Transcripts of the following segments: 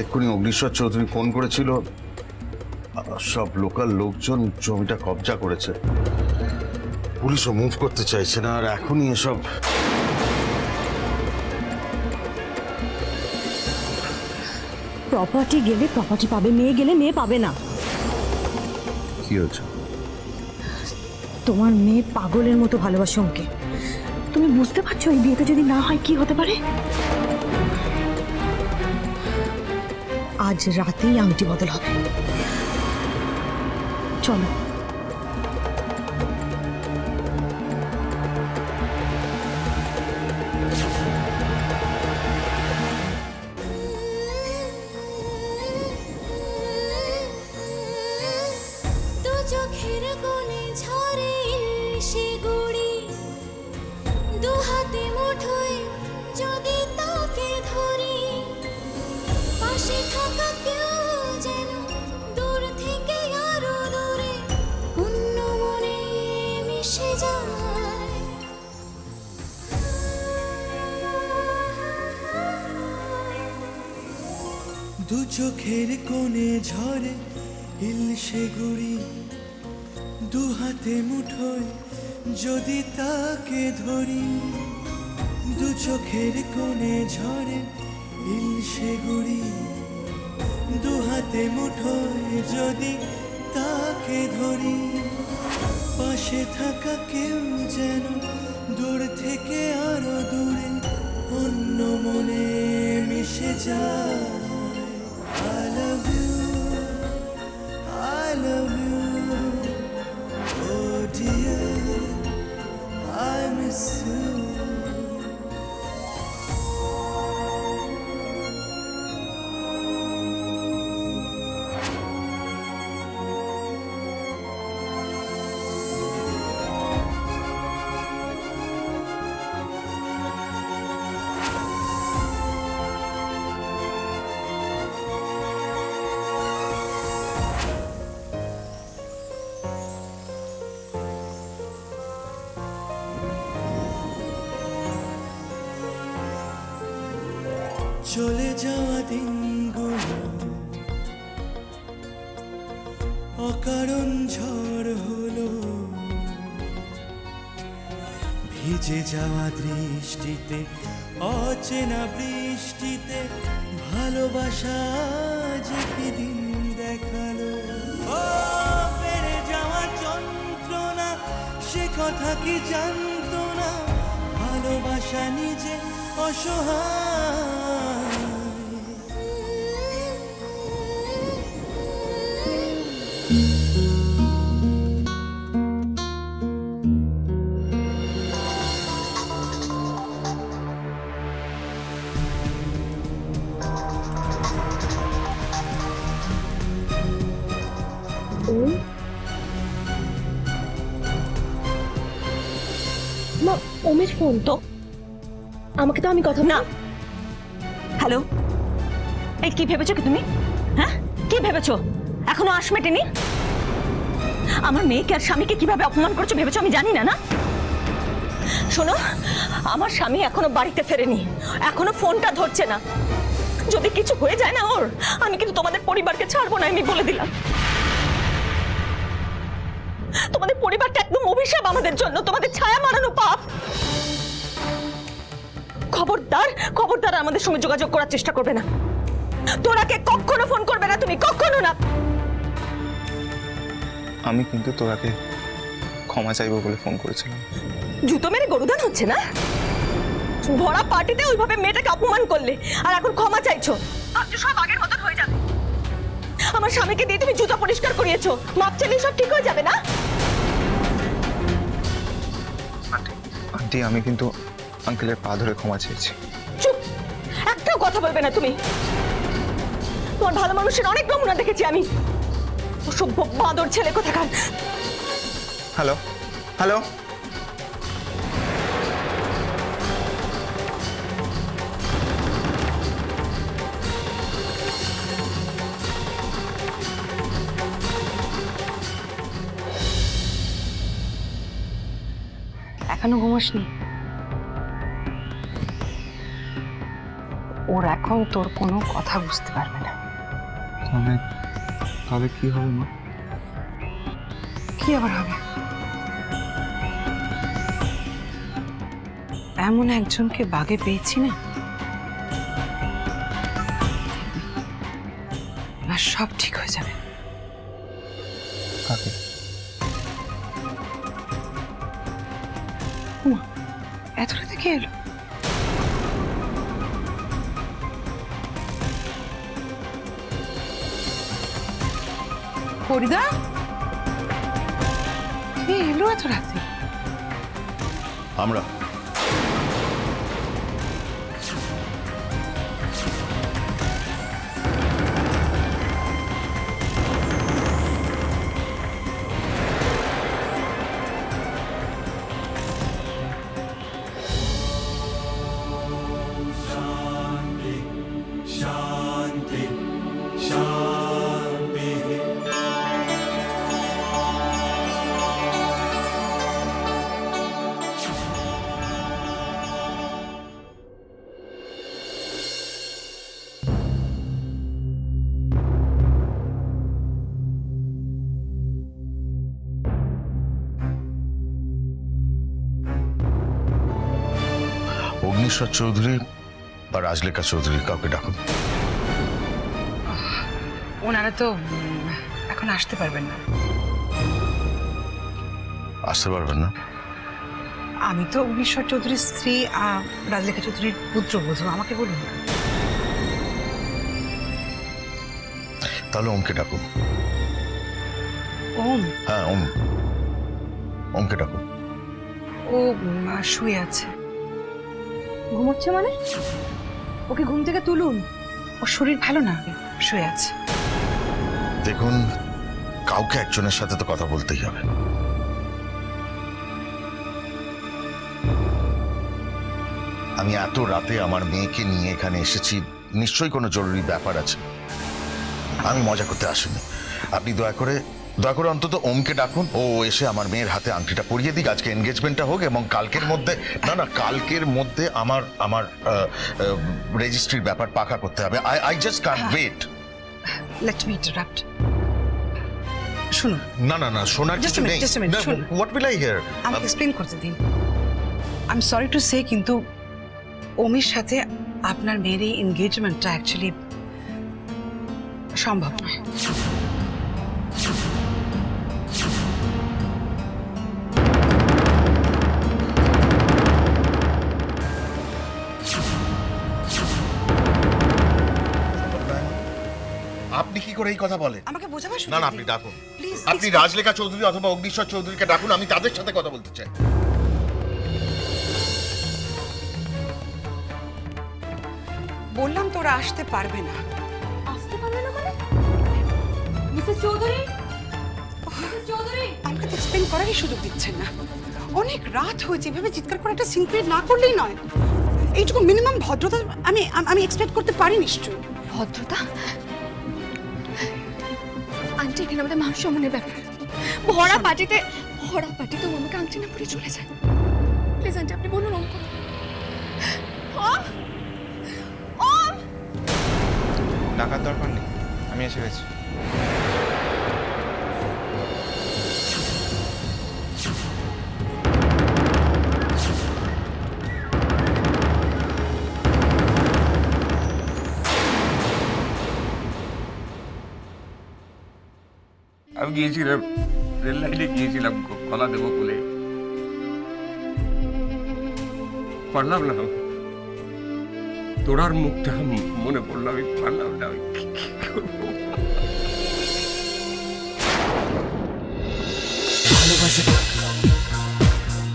এক্ষুনি অগ্নিশ্বর চৌধুরী ফোন করেছিল, সব লোকাল লোকজন জমিটা কবজা করেছে, পুলিশও মুভ করতে চাইছে না। আর এখনই এসব প্রপার্টি গেলে প্রপার্টি পাবে, মেয়ে গেলে মেয়ে পাবে না। কি হয়েছে? তোমার মেয়ে পাগলের মতো ভালোবাসে ওকে। তুমি বুঝতে পারছো এই বিয়েতে যদি না হয় কি হতে পারে? আজ রাতেই আংটি বদল হবে। চলো। চোখের কোণে ঝরে সে গুড়ি, দু হাতে মুঠোয় যদি তাকে ধরি, পাশে থাকা কেউ যেন দূর থেকে আরো দূরে অন্য মনে মিশে যায়। দু চোখের কোণে ঝরে ইলশে গুড়ি, দু হাতে মুঠোয় যদি তাকে ধরি, দু চোখের কোণে ঝরে ইলশে গুড়ি, দু হাতে মুঠোয় যদি তাকে ধরি, পাশে থাকা কেউ যেন দূর থেকে আরো দূরে অন্য মনে মিশে যায়। I love you, I love you, oh dear, I miss you. চলে যাওয়া দিনগুলো অকারণ ঝড় হলো, ভিজে যাওয়া দৃষ্টিতে অচেনা বৃষ্টিতে ভালোবাসা যে কি দিন দেখালো। ও পেরে যাওয়া যন্ত্রণা সে কথা কি জানতো না, ভালোবাসা নিজে অসহায়। মা, ওমের ফোন তো। আমাকে তো আমি কথা না। হ্যালো, এই কি ভেবেছো কি তুমি? হ্যাঁ, কি ভেবেছো? এখনো আশ মেটেনি? আমার মেয়েকে আর স্বামীকে কিভাবে অপমান করছো ভেবেছো আমি জানি না? না শোনো, আমার স্বামী এখনো বাড়িতে ফেরেনি, এখনো ফোনটা ধরছে না। যদি কিছু হয়ে যায় না ওর, আমি কিন্তু তোমাদের পরিবারকে ছাড়বো না, আমি বলে দিলাম। তোমাদের পরিবারটা একদম অভিশাপ আমাদের জন্য, তোমাদের ছায়া মারানো পাপ। খবরদার খবরদার আমাদের সঙ্গে যোগাযোগ করার চেষ্টা করবে না। তোরাকে কখনো ফোন করবে না তুমি, কখনো না। আমি কিন্তু তোরাকে ক্ষমা চাইবো বলে ফোন করেছিলাম। জুতো মেরে গরুদান হচ্ছে না? ভরা পার্টিতে ওইভাবে মেয়েটাকে অপমান করলে আর এখন ক্ষমা চাইছো? ভাবছো সব আগের মতন হয়ে যাবে? আমার স্বামীকে দিয়ে তুমি জুতো পরিষ্কার করিয়েছো, মাপ চাইলে সব ঠিক হয়ে যাবে না? আন্টি, আমি কিন্তু আঙ্কেলের পা ধরে ক্ষমা চেয়েছি। চুপ, একটাও কথা বলবে না তুমি। তোমার ভালো মানুষের অনেক নমুনা দেখেছি আমি। অসভ্য বাঁদর ছেলে কোথাকার। হ্যালো হ্যালো, এখনো ঘুমাসনি? ও ওর এখন তোর কোনো কথা বুঝতে পারবে না। তাহলে কি হবে মা? কি আবার হবে? এমন একজনকে বাগে পেয়েছি না, আর সব ঠিক হয়ে যাবে। কাকে? উমা, এত রাতে কে এলো? ফরিদা, কে এলো এত রাতে? আমরা शांति शांति। অগ্নিশ্বর চৌধুরী বা রাজলেখা চৌধুরী কাউকে ডাকুন। ওনারা তো এখন আসতে পারবেন না। আসতে পারবেন না? আমি তো অগ্নিশ্বর চৌধুরীর স্ত্রী, রাজলেখা চৌধুরীর পুত্রবধূ, আমাকে বলুন না। তাহলে ওমকে ডাকুন। ওম? হ্যাঁ ওম, ওমকে ডাকুন। ও শুয়ে আছে। ঘুমোচ্ছে মানে? ওকে ঘুম থেকে তুলুন। ওর শরীর ভালো না, শুয়ে আছে। দেখুন, কাউকে একজনের সাথে তো কথা বলতেই হবে। আমি এত রাতে আমার মেয়েকে নিয়ে এখানে এসেছি, নিশ্চয়ই কোনো জরুরি ব্যাপার আছে। আমি মজা করতে আসিনি। আপনি দয়া করে অন্তত ওমকে ডাকুন। ও এসে আমার মেয়ের হাতে আংটিটা পরিয়ে দিক। আজকে এনগেজমেন্টটা হোক এবং কালকের মধ্যে কালকের মধ্যে আমার রেজিস্ট্রির ব্যাপার পাকা করতে হবে। I just can't wait. Let me interrupt. শুনুন, না শোনার Just কিছু a minute, নেই। just a minute, শুনুন। What will I here? আমাকে এক্সপ্লেন করতে দিন। I am sorry to say, কিন্তু ওমের সাথে আপনার মেয়ের এই এনগেজমেন্টটা অ্যাকচুয়ালি সম্ভব নয়। আপনি কি করে এই কথা বলেন? আমাকে বোঝাবার না আপনি ডাকুন। প্লিজ। আপনি রাজলেখা চৌধুরী অথবা অগ্নিশ্বর চৌধুরীকে ডাকুন। আমি তাদের সাথে কথা বলতে চাই। বললাম তো ওরা আসতে পারবে না। আসতে পারবে না মানে? মিসেস চৌধুরী, মিসেস চৌধুরী, আমাকে তো এক্সপ্লেন করারই সুযোগ দিচ্ছেন না। অনেক রাত হয়েছে, এভাবে চিৎকার করে একটা সিন ক্রিয়েট না করলেই নয়। এইটুকু মিনিমাম ভদ্রতা আমি এক্সপেক্ট করতে পারি নিশ্চয়ই। ভদ্রতা? আন্টি, এখানে আমাদের মান সম্মানের ব্যাপার। ভরা পার্টিতে আমাকে আংটি না পরে চলে যায়। প্লিজ আন্টি, আপনি বলুন অঙ্ক। ডাকার দরকার নেই, আমি এসে গেছি। আমি গিয়েছিলাম রেল লাইনে, গিয়েছিলাম কলা দেবো বলে, পারলাম না। তোরার মুখটা মনে পড়লো, আমি পারলাম না। আমি কি করবো?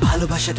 ভালোবাসা